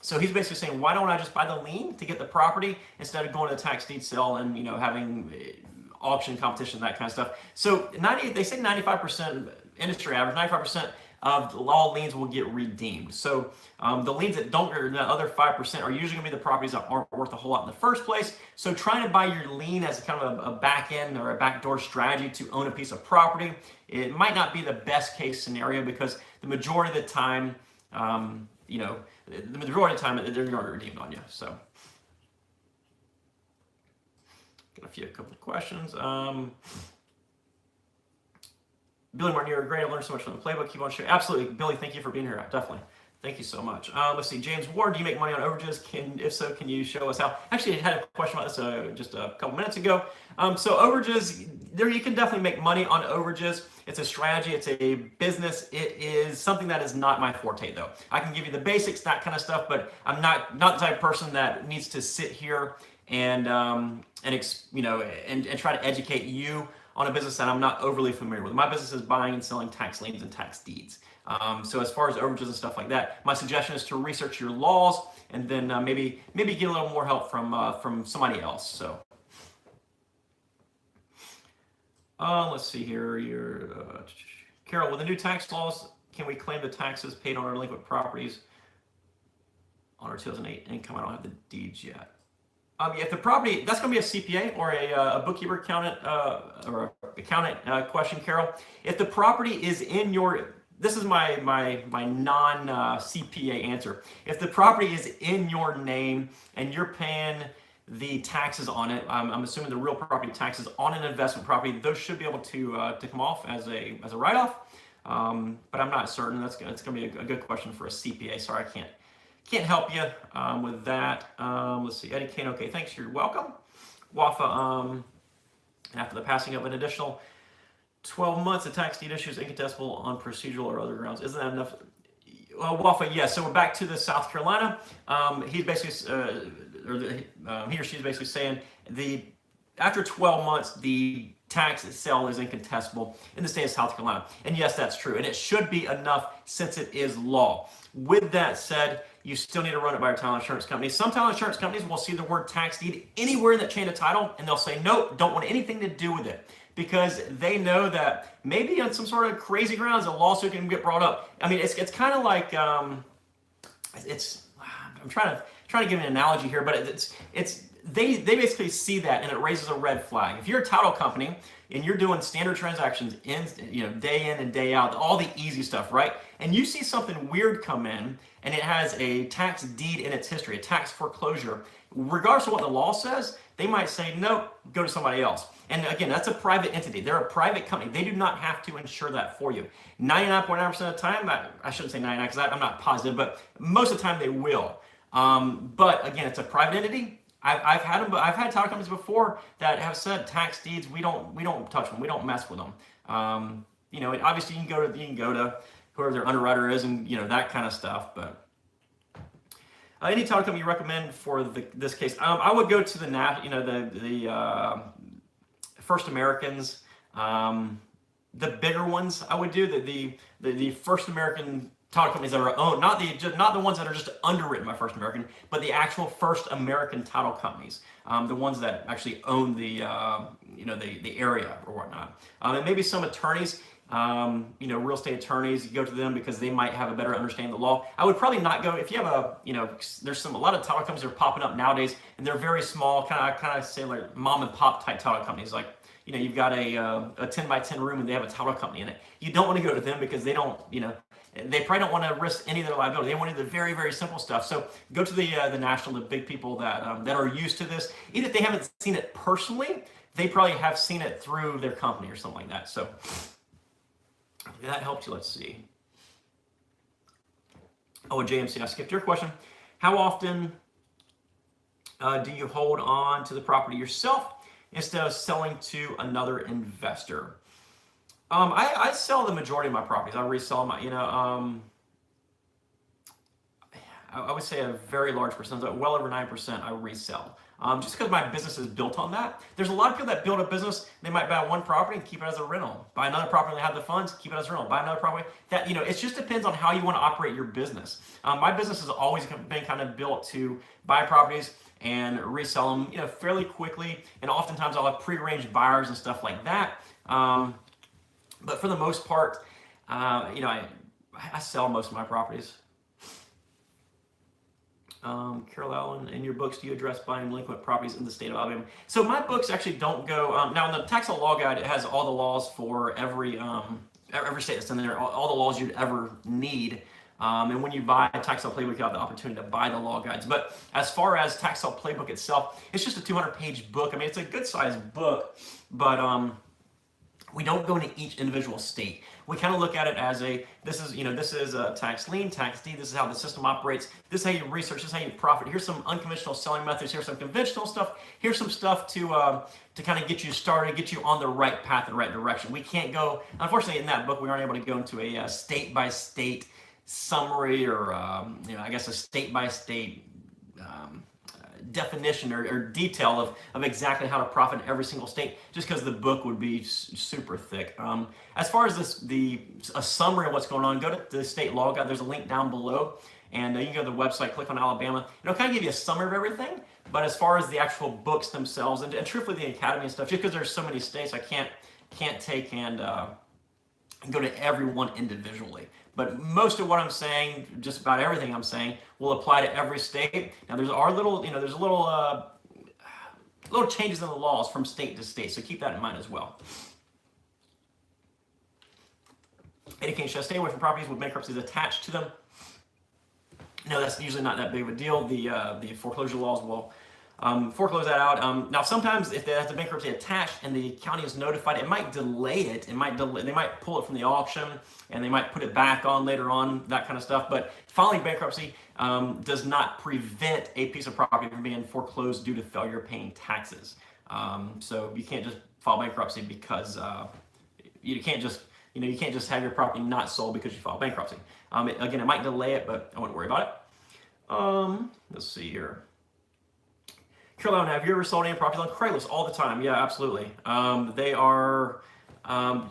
Speaker 1: So he's basically saying, why don't I just buy the lien to get the property instead of going to the tax deed sale and having auction competition, that kind of stuff. So they say 95% industry average, 95% of all liens will get redeemed. So the liens that don't, or the other 5%, are usually going to be the properties that aren't worth a whole lot in the first place. So trying to buy your lien as kind of a back end or a backdoor strategy to own a piece of property, it might not be the best case scenario, because the majority of the time, they're going to be redeemed on you. So. Got a couple of questions. Billy Martin, you're great. I learned so much from the playbook. Keep on sharing. Absolutely, Billy. Thank you for being here. Definitely. Thank you so much. Let's see. James Ward, do you make money on overages? If so, can you show us how? Actually, I had a question about this just a couple minutes ago. So overages, you can definitely make money on overages. It's a strategy. It's a business. It is something that is not my forte, though. I can give you the basics, that kind of stuff, but I'm not the type of person that needs to sit here and try to educate you on a business that I'm not overly familiar with. My business is buying and selling tax liens and tax deeds. So as far as overages and stuff like that, my suggestion is to research your laws and then maybe get a little more help from somebody else. So let's see here. Carol, with the new tax laws, can we claim the taxes paid on our delinquent properties on our 2008 income? I don't have the deeds yet. If the property, that's going to be a CPA or a bookkeeper accountant question, Carol. If the property is in your, this is my non CPA answer. If the property is in your name and you're paying the taxes on it, I'm assuming the real property taxes on an investment property, those should be able to come off as a write-off. But I'm not certain. It's going to be a good question for a CPA. Sorry, I can't help you with that. Let's see, Eddie Kane. Okay, thanks. You're welcome. Wafa, after the passing of an additional 12 months, the tax deed issue is incontestable on procedural or other grounds. Isn't that enough? Well, Wafa, yes. So we're back to the South Carolina. He's basically, he or she's basically saying after 12 months, the tax sale is incontestable in the state of South Carolina. And yes, that's true. And it should be enough since it is law. With that said, you still need to run it by your title insurance company. Some title insurance companies will see the word tax deed anywhere in that chain of title, and they'll say, nope, don't want anything to do with it, because they know that maybe on some sort of crazy grounds, a lawsuit can get brought up. I mean, it's kind of like, I'm trying to give an analogy here, but they basically see that and it raises a red flag. If you're a title company and you're doing day in and day out, all the easy stuff, right? And you see something weird come in and it has a tax deed in its history, a tax foreclosure, regardless of what the law says, they might say, nope, go to somebody else. And again, that's a private entity. They're a private company. They do not have to insure that for you. 99.9% of the time, I shouldn't say 99 because I'm not positive, but most of the time they will. But again, it's a private entity. I've had title companies before that have said tax deeds, we don't touch them, we don't mess with them. Obviously you can go to whoever their underwriter is and that kind of stuff. But any title company you recommend for this case? I would go to the First Americans, the bigger ones. I would do the First American title companies that are owned, not the ones that are just underwritten by First American, but the actual First American title companies, the ones that actually own the area or whatnot. And maybe some attorneys, real estate attorneys, you go to them because they might have a better understanding of the law. I would probably not go if you have there's a lot of title companies that are popping up nowadays, and they're very small, kind of say like mom and pop type title companies, like. You've got a 10 by 10 room and they have a title company in it. You don't want to go to them because they don't, they probably don't want to risk any of their liability. They want to do the very, very simple stuff. So go to the national, the big people that are used to this. Even if they haven't seen it personally, they probably have seen it through their company or something like that. So that helps you. Let's see. Oh, JMC, I skipped your question. How often do you hold on to the property yourself instead of selling to another investor? I sell the majority of my properties. I resell my, I would say a very large percentage, well over 9% I resell. Just because my business is built on that. There's a lot of people that build a business, they might buy one property and keep it as a rental. Buy another property and they have the funds, keep it as a rental. Buy another property. That, it just depends on how you want to operate your business. My business has always been kind of built to buy properties and resell them, fairly quickly. And oftentimes I'll have prearranged buyers and stuff like that. But for the most part, I sell most of my properties. Carol Allen, in your books, do you address buying delinquent properties in the state of Alabama? So my books actually don't go, now in the tax law guide, it has all the laws for every state that's in there, all the laws you'd ever need. And when you buy a tax law playbook, you have the opportunity to buy the law guides. But as far as tax law playbook itself, it's just a 200-page book. I mean, it's a good sized book, but we don't go into each individual state. We kind of look at it as this is a tax lien, tax deed. This is how the system operates. This is how you research. This is how you profit. Here's some unconventional selling methods. Here's some conventional stuff. Here's some stuff to kind of get you started, get you on the right path, the right direction. We can't go, unfortunately, in that book, we aren't able to go into a state-by-state summary or, I guess a state-by-state definition or detail of exactly how to profit in every single state, just because the book would be super thick. As far as a summary of what's going on, go to the state law guide. There's a link down below, and you can go to the website, click on Alabama. It'll kind of give you a summary of everything. But as far as the actual books themselves, and truthfully the academy and stuff, just because there's so many states, I can't take and go to every one individually. But most of what I'm saying, just about everything I'm saying, will apply to every state. Now there's there's little changes in the laws from state to state, so keep that in mind as well. Education, stay away from properties with bankruptcies attached to them. No, that's usually not that big of a deal. The foreclosure laws will foreclose that out. Now, sometimes if there's a bankruptcy attached and the county is notified, it might delay it. They might pull it from the auction and they might put it back on later on, that kind of stuff. But filing bankruptcy does not prevent a piece of property from being foreclosed due to failure paying taxes. So you can't just file bankruptcy because you can't just have your property not sold because you filed bankruptcy. Again, it might delay it, but I wouldn't worry about it. Let's see here. Carolina, have you ever sold any properties on Craigslist? All the time. Yeah, absolutely. They are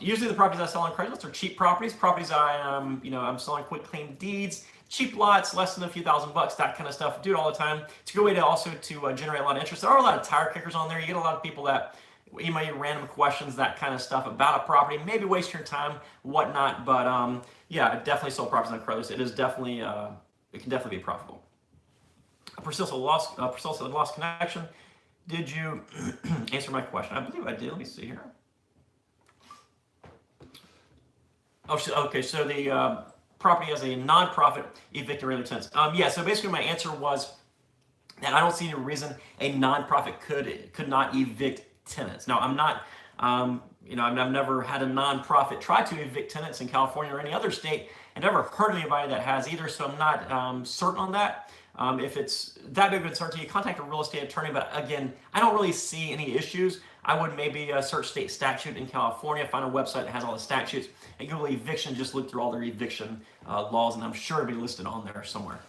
Speaker 1: usually the properties I sell on Craigslist are cheap properties. I'm selling quick claim deeds, cheap lots, less than a few $1,000, that kind of stuff. Do it all the time. It's a good way to also generate a lot of interest. There are a lot of tire kickers on there. You get a lot of people that email you random questions, that kind of stuff about a property, maybe waste your time, whatnot. But yeah, I definitely sold properties on Craigslist. It is definitely, it can definitely be profitable. Persistent lost connection. Did you answer my question? I believe I did. Let me see here. Oh, okay. So the property as a nonprofit evicting regular tenants. Yeah. So basically, my answer was that I don't see any reason a nonprofit could not evict tenants. Now, I'm not. I've never had a nonprofit try to evict tenants in California or any other state. I never heard of anybody that has either. So I'm not certain on that. If it's that big of a concern to you, contact a real estate attorney. But again, I don't really see any issues. I would maybe search state statute in California, find a website that has all the statutes, and Google eviction, just look through all their eviction laws, and I'm sure it'll be listed on there somewhere.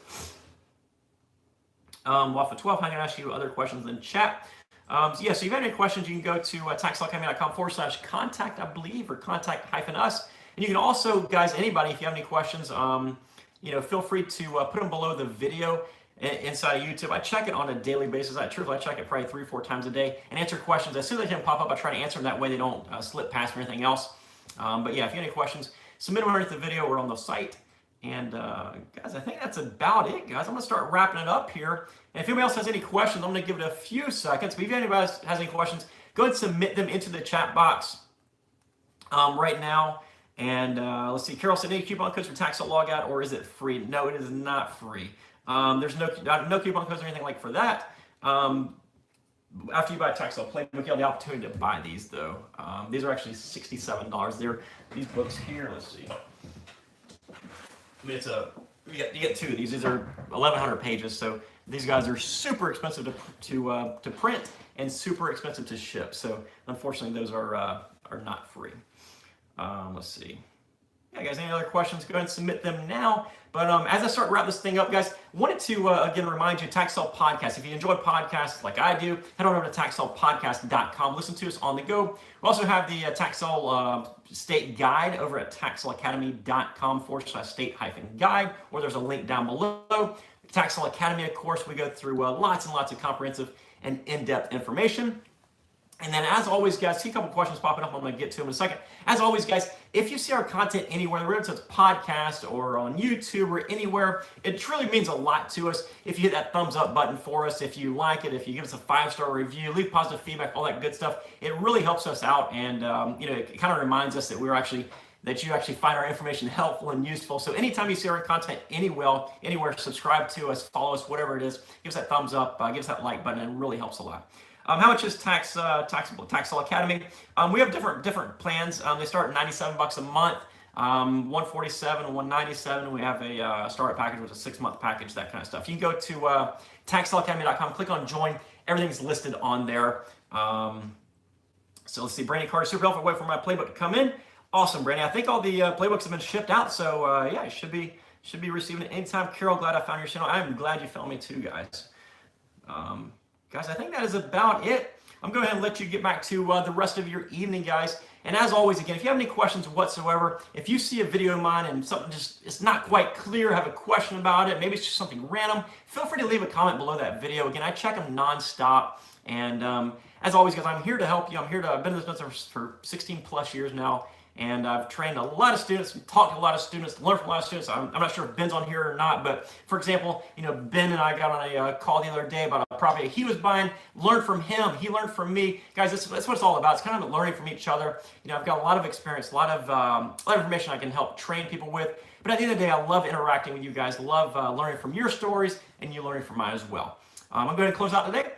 Speaker 1: Waffle 12, I'm going to ask you other questions in chat. So if you have any questions, you can go to taxlawacademy.com/contact, I believe, or contact-us. And you can also, guys, anybody, if you have any questions, feel free to put them below the video inside of YouTube. I check it on a daily basis. I check it probably 3 or 4 times a day and answer questions. As soon as they can pop up, I try to answer them. That way they don't slip past or anything else. But yeah, if you have any questions, submit them underneath the video or on the site. And guys, I think that's about it, guys. I'm going to start wrapping it up here. And if anybody else has any questions, I'm going to give it a few seconds. But if anybody else has any questions, go ahead and submit them into the chat box right now. And let's see, Carol said, any coupon codes for tax log out, or is it free? No, it is not free. There's no coupon codes or anything like for that. After you buy a tax law playbook, you have the opportunity to buy these though. These are actually $67. These books here. Let's see. I mean, you get 2 of these. These are 1,100 pages, so these guys are super expensive to print and super expensive to ship. So unfortunately, those are not free. Let's see. Yeah, guys, any other questions? Go ahead and submit them now. But as I start to wrap this thing up, guys, wanted to again remind you, Tax Sale Podcast. If you enjoy podcasts like I do, head on over to taxsalepodcast.com. Listen to us on the go. We also have the Tax Sale State Guide over at taxsaleacademy.com/state-guide, or there's a link down below. Tax Sale Academy, of course, we go through lots and lots of comprehensive and in-depth information. And then, as always, guys, see a couple questions popping up. I'm going to get to them in a second. As always, guys, if you see our content anywhere, whether it's podcast or on YouTube or anywhere, it truly means a lot to us. If you hit that thumbs up button for us, if you like it, if you give us a 5-star review, leave positive feedback, all that good stuff, it really helps us out. And it kind of reminds us that you actually find our information helpful and useful. So anytime you see our content anywhere, subscribe to us, follow us, whatever it is, give us that thumbs up, give us that like button. It really helps a lot. How much is Tax Sale Academy? We have different plans. They start at $97 a month, $147, $197. We have a startup package, which is a 6-month package, that kind of stuff. You can go to taxsaleacademy.com, click on join. Everything's listed on there. So let's see, Brandy Carter, super helpful way for my playbook to come in. Awesome, Brandy. I think all the playbooks have been shipped out, so yeah, you should be receiving it anytime. Carol, glad I found your channel. I'm glad you found me too, guys. Guys, I think that is about it. I'm going to go ahead and let you get back to the rest of your evening, guys. And as always, again, if you have any questions whatsoever, if you see a video of mine and something just is not quite clear, have a question about it, maybe it's just something random, feel free to leave a comment below that video. Again, I check them nonstop. And as always, guys, I'm here to help you. I've been in this business for 16 plus years now. And I've trained a lot of students, talked to a lot of students, learned from a lot of students. I'm not sure if Ben's on here or not, but for example, Ben and I got on a call the other day about a property he was buying, learned from him, he learned from me. Guys, that's what it's all about. It's kind of learning from each other. I've got a lot of experience, a lot of information I can help train people with. But at the end of the day, I love interacting with you guys, love learning from your stories and you learning from mine as well. I'm going to close out today.